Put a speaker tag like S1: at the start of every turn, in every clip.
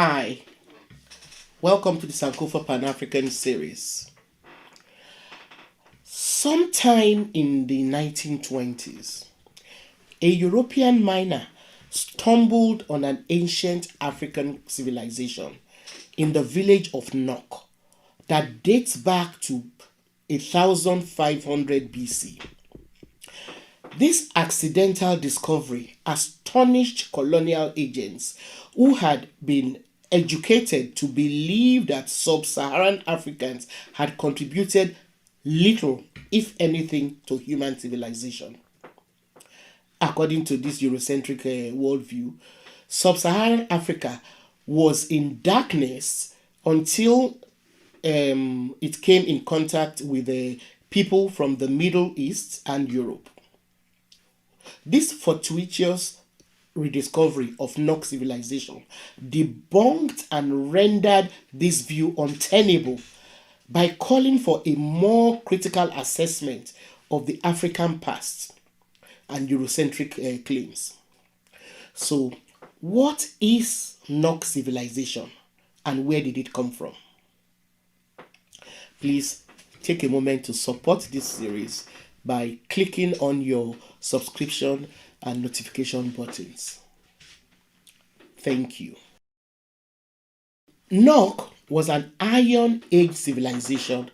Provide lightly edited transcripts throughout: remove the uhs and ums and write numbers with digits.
S1: Hi, welcome to the Sankofa Pan-African series. Sometime in the 1920s, a European miner stumbled on an ancient African civilization in the village of Nok that dates back to 1500 BC. This accidental discovery astonished colonial agents who had been educated to believe that sub-Saharan Africans had contributed little, if anything, to human civilization. According to this Eurocentric worldview, sub-Saharan Africa was in darkness until it came in contact with the people from the Middle East and Europe. This fortuitous rediscovery of Nok civilization debunked and rendered this view untenable by calling for a more critical assessment of the African past and Eurocentric claims. So, what is Nok civilization and where did it come from? Please take a moment to support this series by clicking on your subscription and notification buttons. Thank you. Nok was an Iron Age civilization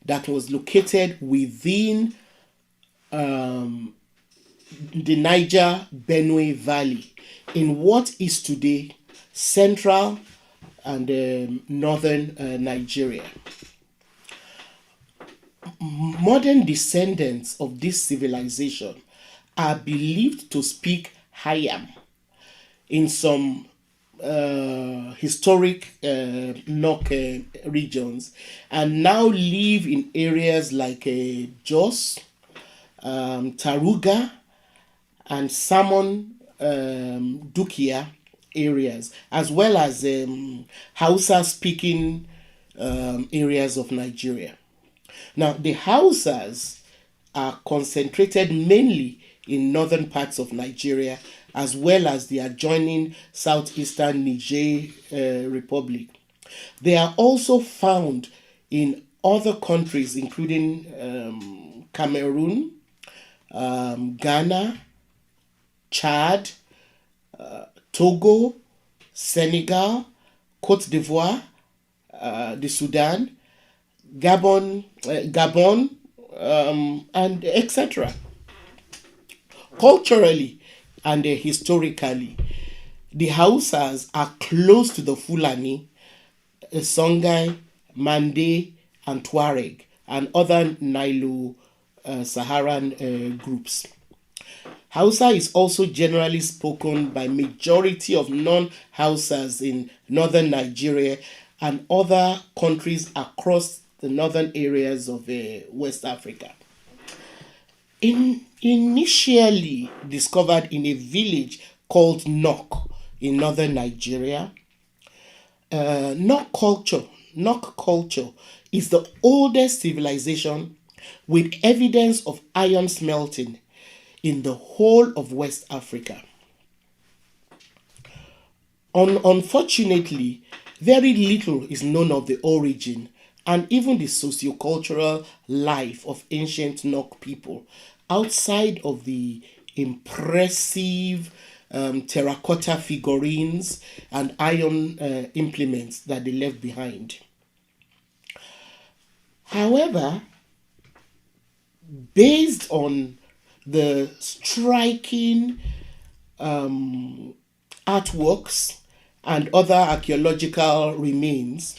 S1: that was located within the Niger Benue Valley in what is today central and northern Nigeria. Modern descendants of this civilization are believed to speak Hayam in some historic Nok regions and now live in areas like Jos, Taruga, and Samon Dukia areas, as well as Hausa-speaking areas of Nigeria. Now, the Hausas are concentrated mainly in northern parts of Nigeria, as well as the adjoining southeastern Niger Republic. They are also found in other countries, including Cameroon, Ghana, Chad, Togo, Senegal, Côte d'Ivoire, the Sudan, Gabon, and etc. Culturally and historically, the Hausas are close to the Fulani, Songhai, Mande, and Tuareg, and other Nilo-Saharan groups. Hausa is also generally spoken by majority of non-Hausas in northern Nigeria and other countries across the northern areas of West Africa. Initially discovered in a village called Nok in northern Nigeria, Nok culture is the oldest civilization with evidence of iron smelting in the whole of West Africa. Unfortunately, very little is known of the origin and even the sociocultural life of ancient Nok people outside of the impressive terracotta figurines and iron implements that they left behind. However, based on the striking artworks and other archaeological remains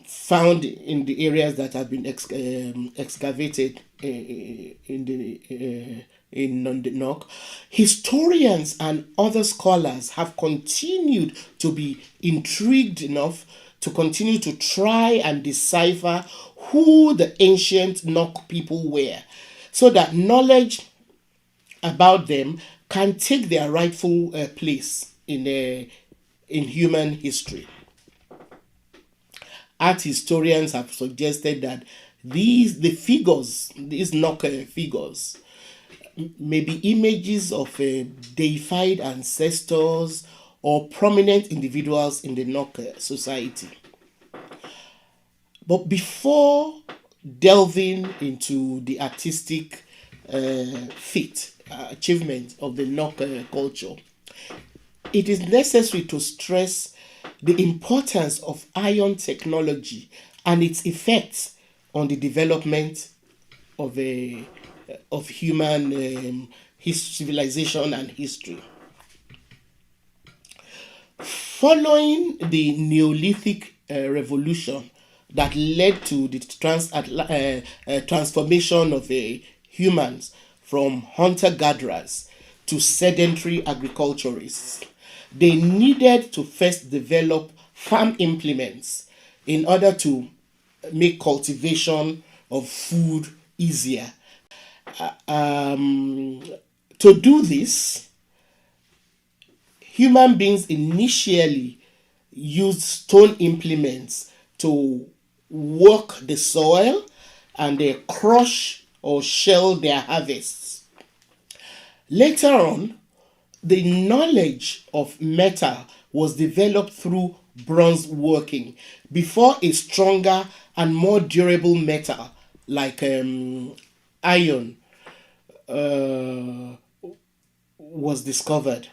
S1: found in the areas that have been excavated in the Nok, historians and other scholars have continued to be intrigued enough to continue to try and decipher who the ancient Nok people were, so that knowledge about them can take their rightful place in human history. Art historians have suggested that these Nok figures, may be images of deified ancestors or prominent individuals in the Nok society. But before delving into the artistic achievement of the Nok culture, it is necessary to stress the importance of iron technology and its effects on the development of human civilization and history. Following the Neolithic revolution that led to the transformation of humans from hunter-gatherers to sedentary agriculturists, they needed to first develop farm implements in order to make cultivation of food easier. To do this, human beings initially used stone implements to work the soil and they crush or shell their harvests. Later on, the knowledge of metal was developed through bronze working before a stronger and more durable metal like iron was discovered.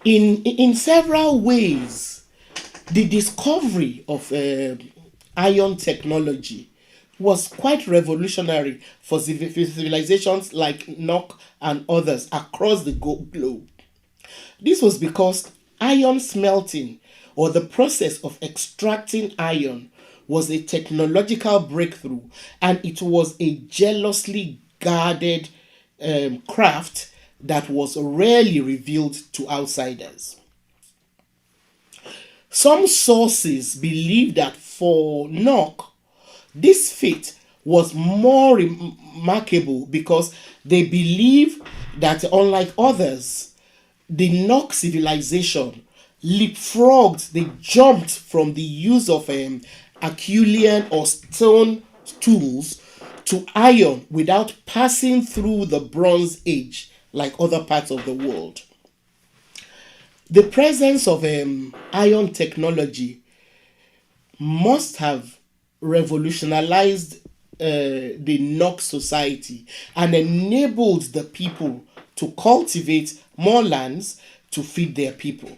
S1: In several ways, the discovery of iron technology was quite revolutionary for civilizations like Nok and others across the globe. This was because iron smelting, or the process of extracting iron, was a technological breakthrough, and it was a jealously guarded craft that was rarely revealed to outsiders. Some sources believe that for Nok, this feat was more remarkable because they believe that, unlike others, the Nok civilization leapfrogged, they jumped from the use of Herculean or stone tools to iron without passing through the Bronze Age like other parts of the world. The presence of iron technology must have revolutionized the Nok society and enabled the people to cultivate more lands to feed their people.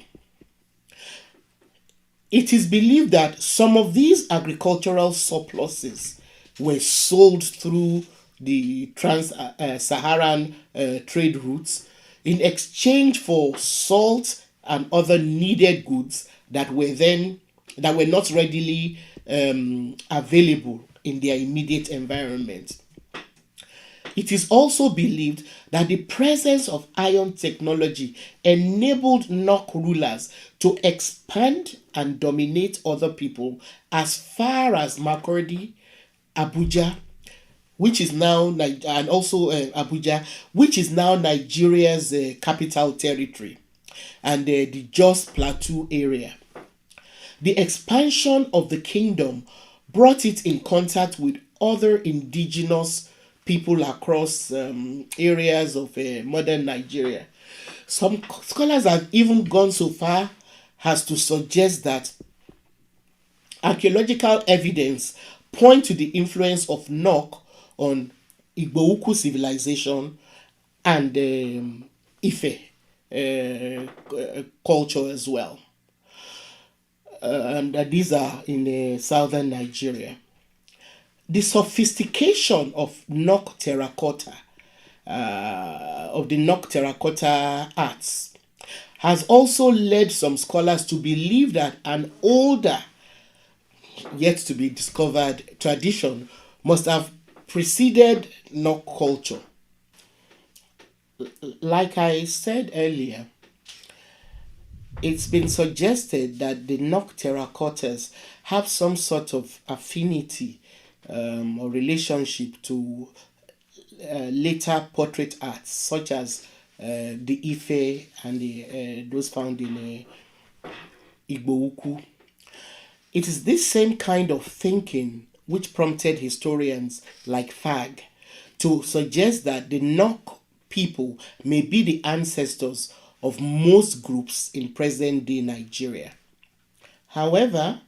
S1: It is believed that some of these agricultural surpluses were sold through the trans-Saharan trade routes in exchange for salt and other needed goods that were not readily available in their immediate environment. It is also believed that the presence of iron technology enabled Nok rulers to expand and dominate other people as far as Makurdi, Abuja, which is now and also Abuja, which is now Nigeria's capital territory, and the Jos Plateau area. The expansion of the kingdom brought it in contact with other indigenous people across areas of modern Nigeria. Some scholars have even gone so far as to suggest that archaeological evidence point to the influence of Nok on Igbo-Ukwu civilization and Ife culture as well. And these are in southern Nigeria. The sophistication of Nok terracotta, of the Nok terracotta arts, has also led some scholars to believe that an older, yet to be discovered tradition must have preceded Nok culture. Like I said earlier, it's been suggested that the Nok terracottas have some sort of affinity or relationship to later portrait arts, such as the Ife and those found in Igbo-Ukwu. It is this same kind of thinking which prompted historians like Fag to suggest that the Nok people may be the ancestors of most groups in present-day Nigeria. However,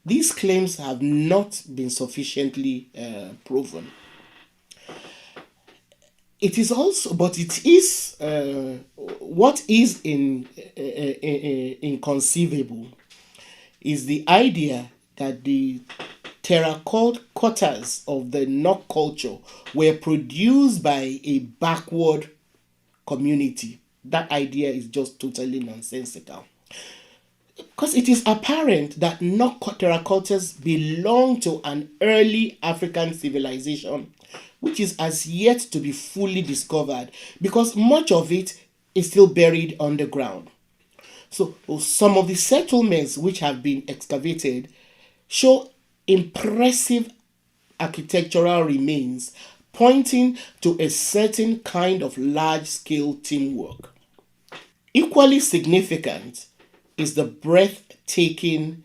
S1: these claims have not been sufficiently proven. It is also, but it is what is inconceivable is the idea that the terracottas of the Nok culture were produced by a backward community. That idea is just totally nonsensical. Because it is apparent that Nok terracottas belong to an early African civilization, which is as yet to be fully discovered, because much of it is still buried underground. So some of the settlements which have been excavated show impressive architectural remains pointing to a certain kind of large-scale teamwork. Equally significant is the breathtaking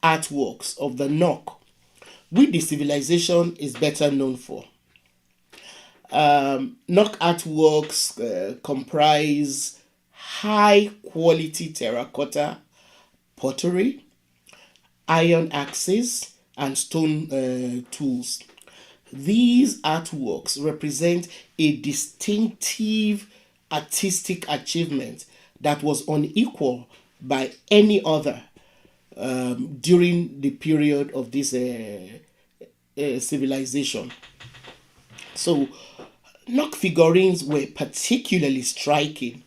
S1: artworks of the Nok, which the civilization is better known for. Nok artworks comprise high-quality terracotta pottery, iron axes, and stone tools. These artworks represent a distinctive artistic achievement that was unequal by any other during the period of this civilization. So, Nok figurines were particularly striking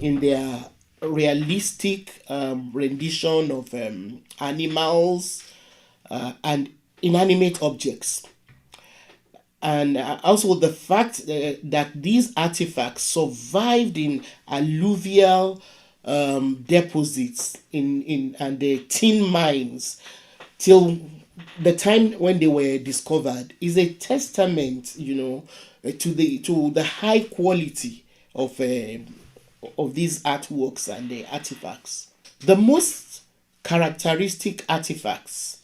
S1: in their realistic rendition of animals and inanimate objects. And also the fact that these artifacts survived in alluvial deposits in the tin mines till the time when they were discovered is a testament, to the high quality of these artworks and the artifacts. The most characteristic artifacts,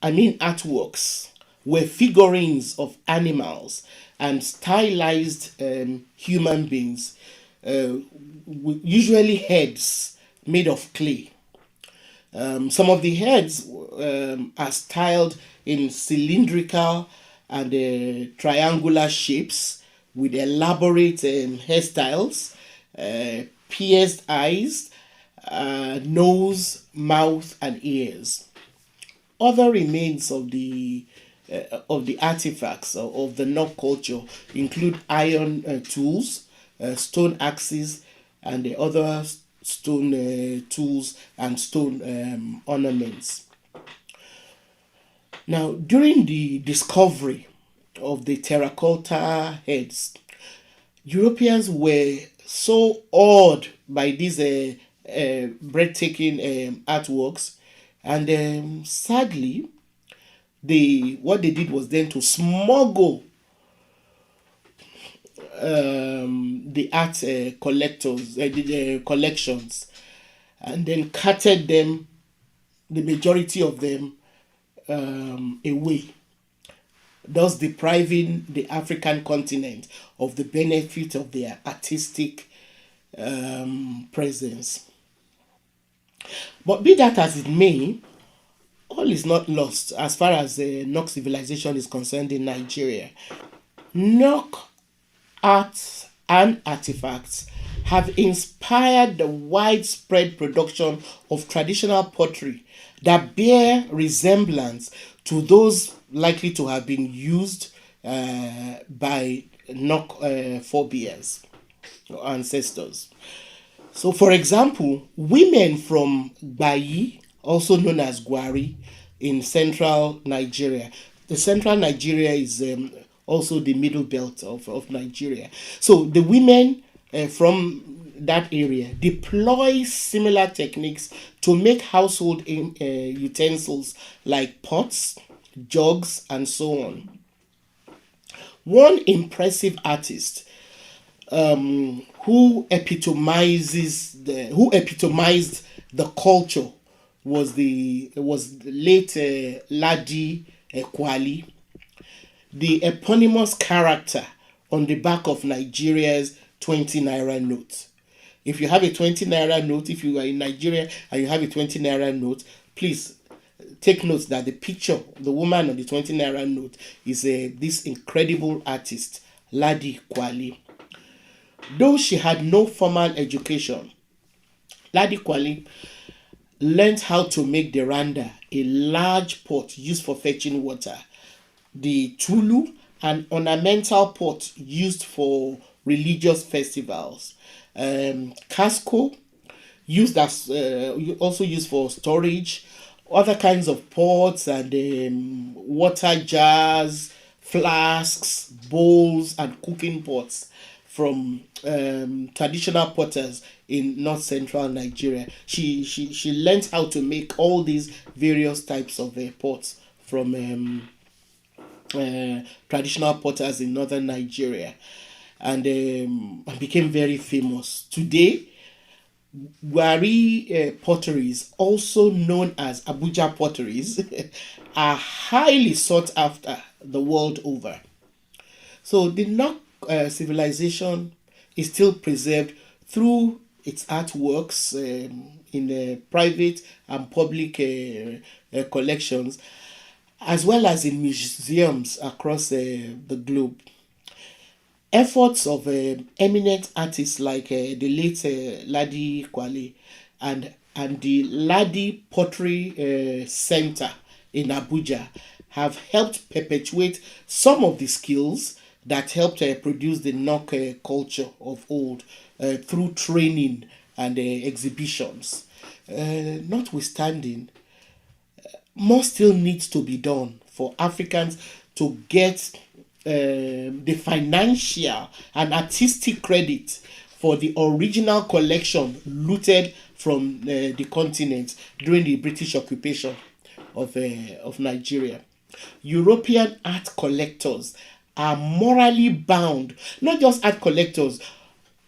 S1: artworks, were figurines of animals and stylized human beings, usually heads made of clay. Some of the heads are styled in cylindrical and triangular shapes with elaborate hairstyles, pierced eyes, nose, mouth, and ears. Other remains of the artifacts of the Nok culture include iron tools, stone axes, and the other stone tools and stone ornaments. Now, during the discovery of the terracotta heads, Europeans were so awed by these breathtaking artworks, and sadly, what they did was then to smuggle the art collections, and then carted them, the majority of them, away, thus depriving the African continent of the benefit of their artistic presence. But be that as it may, all is not lost as far as the Nok civilization is concerned in Nigeria. Nok arts and artifacts have inspired the widespread production of traditional pottery that bear resemblance to those likely to have been used by Nok forebears or ancestors. So, for example, women from Bayi, also known as Gwari, in central Nigeria. The central Nigeria is also the middle belt of Nigeria. So the women from that area deploy similar techniques to make household utensils like pots, jugs, and so on. One impressive artist who epitomized the culture was the late Ladi Kwali, the eponymous character on the back of Nigeria's 20 naira note. If you have a 20 naira note, if you are in Nigeria and you have a 20 naira note, please take note that the picture, the woman on the 20 naira note, is this incredible artist, Ladi Kwali. Though she had no formal education, Ladi Kwali learned how to make the randa, a large pot used for fetching water, the tulu, an ornamental pot used for religious festivals, casco, used as also used for storage, other kinds of pots and water jars, flasks, bowls, and cooking pots from traditional potters in north central Nigeria. She learned how to make all these various types of pots from traditional potters in northern Nigeria, and became very famous. Today, Wari potteries, also known as Abuja potteries, are highly sought after the world over. So the Nok civilization is still preserved through its artworks in private and public collections, as well as in museums across the globe. Efforts of eminent artists like the late Ladi Kwale and the Ladi Pottery Center in Abuja have helped perpetuate some of the skills that helped produce the Nok culture of old through training and exhibitions. Notwithstanding, more still needs to be done for Africans to get the financial and artistic credit for the original collection looted from the continent during the British occupation of Nigeria. European art collectors are morally bound, not just art collectors,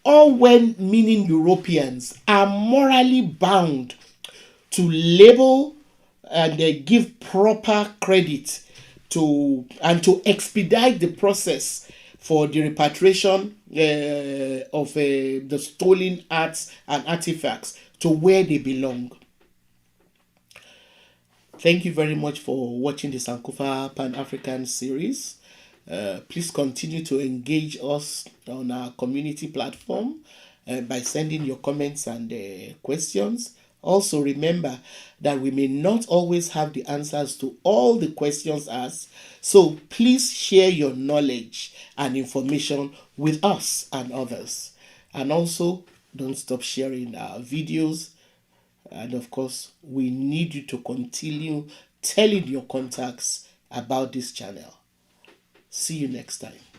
S1: all well meaning Europeans are morally bound to label and give proper credit to and to expedite the process for the repatriation of the stolen arts and artifacts to where they belong. Thank you very much for watching the Sankofa Pan African series. Please continue to engage us on our community platform by sending your comments and questions. Also, remember that we may not always have the answers to all the questions asked, so please share your knowledge and information with us and others. And also, don't stop sharing our videos. And of course, we need you to continue telling your contacts about this channel. See you next time.